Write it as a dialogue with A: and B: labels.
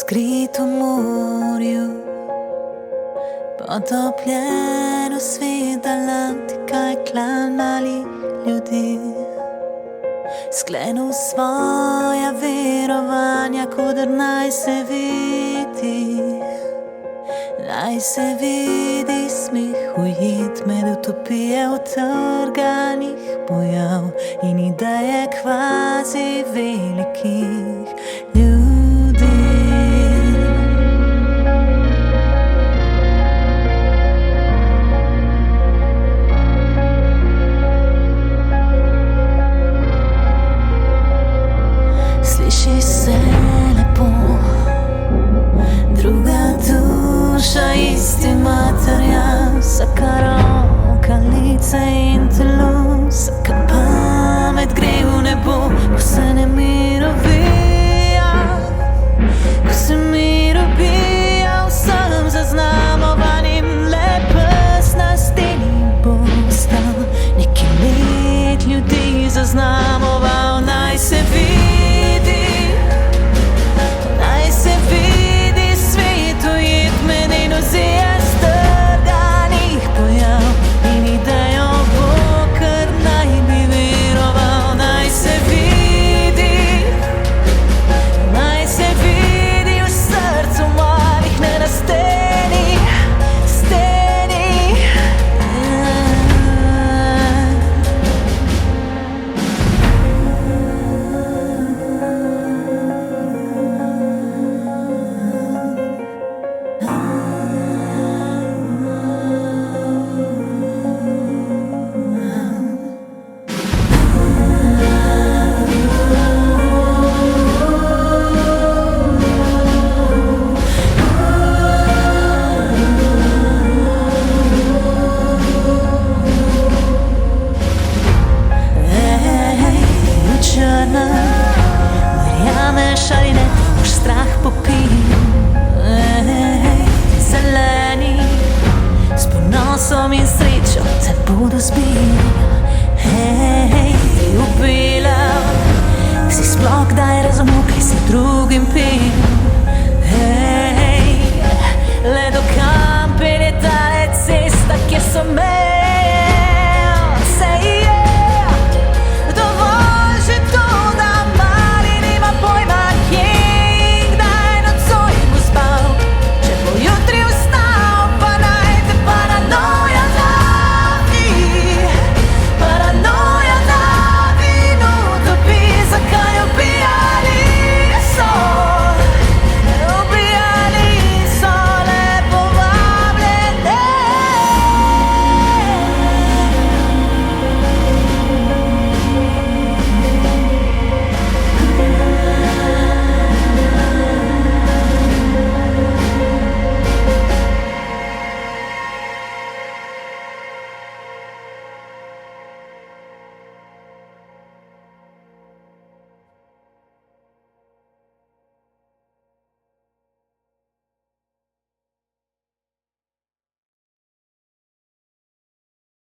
A: Skrit v morju, potopljen v svet Atlantika je klan malih ljudi. Sklenil svoja verovanja, kodr naj se vidi. Naj se vidi smeh ujet med utopije utrganih pojav in ideje kvazi velikih ljudi. Sliši se lepo, druga duša, isti material, vsaka roka, lice in telo, vsaka